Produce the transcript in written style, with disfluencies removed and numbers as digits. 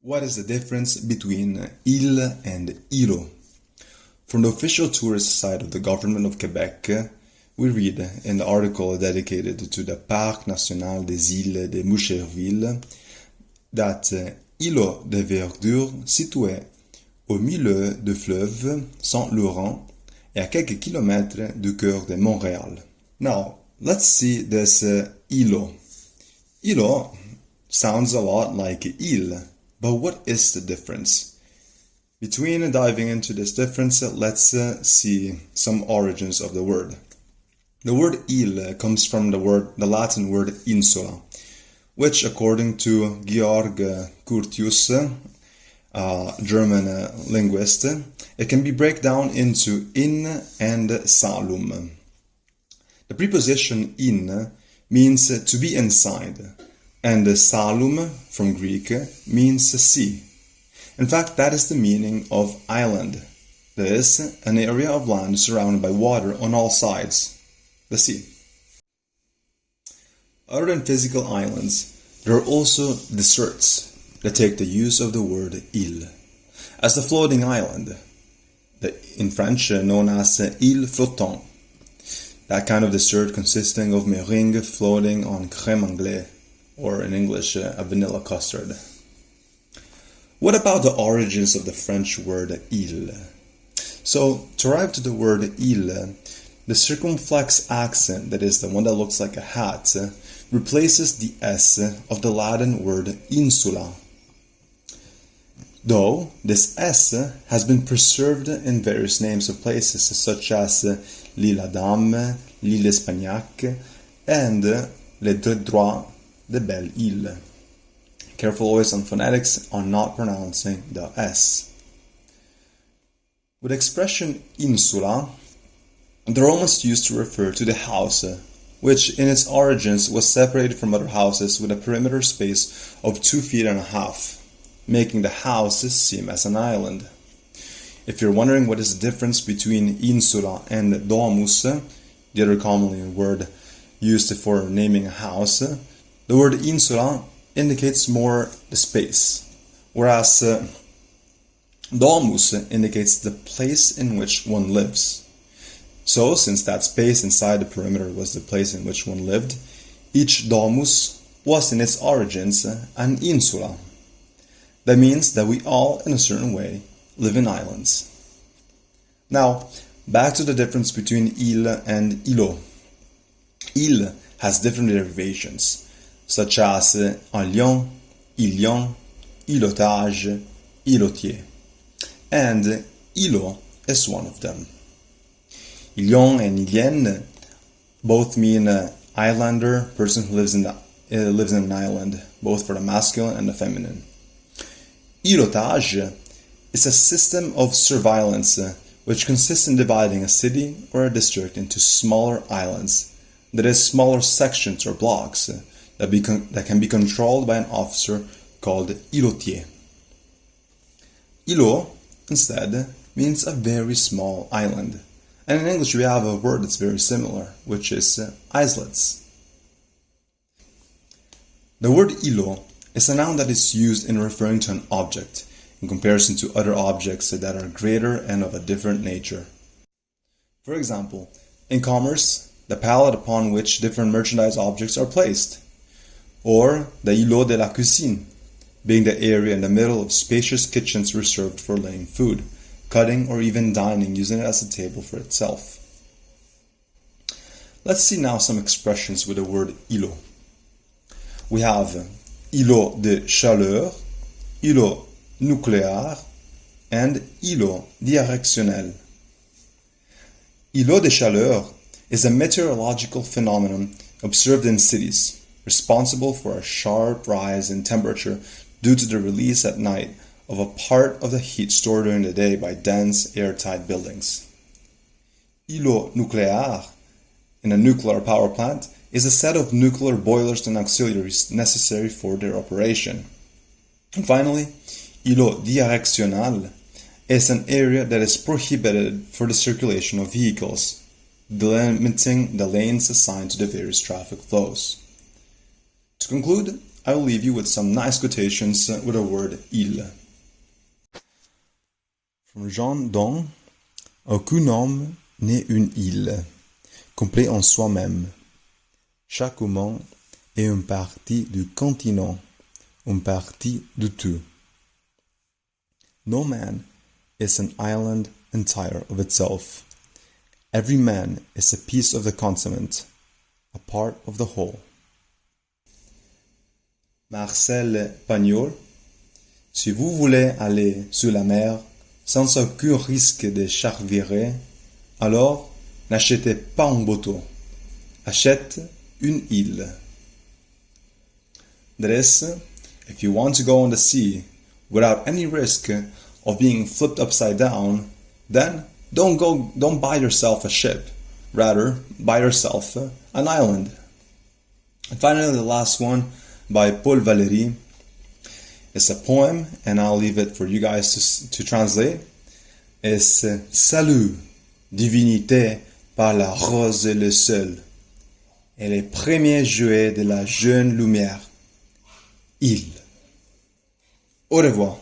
What is the difference between île and îlot? From the official tourist site of the government of Quebec, we read in the article dedicated to the Parc National des Îles de Boucherville that îlot de verdure situé au milieu du fleuve Saint-Laurent et à quelques kilomètres du cœur de Montréal. Now, let's see this îlot. Îlot sounds a lot like île, but what is the difference? Between diving into this difference, let's see some origins of the word. The word île comes from the Latin word insula, which according to Georg Curtius, a German linguist, it can be broken down into in and salum. The preposition in means to be inside, and salum from Greek means sea. In fact, that is the meaning of island. That is, an area of land surrounded by water on all sides, the sea. Other than physical islands, there are also deserts that take the use of the word île, as the floating island, in French known as île flottante. That kind of dessert consisting of meringue floating on crème anglaise, or in English, a vanilla custard. What about the origins of the French word île? So, to arrive to the word île, the circumflex accent, that is the one that looks like a hat, replaces the S of the Latin word insula. Though this S has been preserved in various names of places such as l'île Adam, l'île Espagnac, and les droits de Belle-Isle. Careful always on phonetics on not pronouncing the S. With the expression insula, they're almost used to refer to the house, which in its origins was separated from other houses with a perimeter space of 2.5 feet, making the house seem as an island. If you're wondering what is the difference between insula and domus, the other commonly word used for naming a house, the word insula indicates more the space, whereas domus indicates the place in which one lives. So, since that space inside the perimeter was the place in which one lived, each domus was in its origins an insula. That means that we all, in a certain way, live in islands. Now, back to the difference between île and îlot. Île has different derivations, such as un lion, îlion, îlotage, îlotier. And îlot is one of them. Îlion and îlienne both mean islander, person who lives in an island, both for the masculine and the feminine. Îlotage is a system of surveillance which consists in dividing a city or a district into smaller islands, that is, smaller sections or blocks that can be controlled by an officer called îlotier. Îlot, instead, means a very small island. And in English we have a word that's very similar, which is islets. The word îlot is a noun that is used in referring to an object, in comparison to other objects that are greater and of a different nature. For example, in commerce, the pallet upon which different merchandise objects are placed, or the îlot de la cuisine, being the area in the middle of spacious kitchens reserved for laying food, cutting, or even dining, using it as a table for itself. Let's see now some expressions with the word îlot. We have îlot de chaleur, îlot nucléaire, and îlot directionnel. Îlot de chaleur is a meteorological phenomenon observed in cities, responsible for a sharp rise in temperature due to the release at night of a part of the heat stored during the day by dense, airtight buildings. Îlot nucléaire, in a nuclear power plant, is a set of nuclear boilers and auxiliaries necessary for their operation. And finally, îlot directionnel is an area that is prohibited for the circulation of vehicles, delimiting the lanes assigned to the various traffic flows. To conclude, I will leave you with some nice quotations with the word île. From Jean Donne, aucun homme n'est une île, complet en soi-même. Chaque humain est une partie du continent, une partie de tout. No man is an island entire of itself. Every man is a piece of the continent, a part of the whole. Marcel Pagnol, si vous voulez aller sur la mer sans aucun risque de chavirer, alors n'achetez pas un bateau, achète une île. That is, if you want to go on the sea without any risk of being flipped upside down, then don't buy yourself a ship. Rather, buy yourself an island. And finally, the last one by Paul Valéry. It's a poem, and I'll leave it for you guys to translate. It's Salut, divinité par la rose et le sol, et les premiers jouets de la jeune lumière. Île. Au revoir.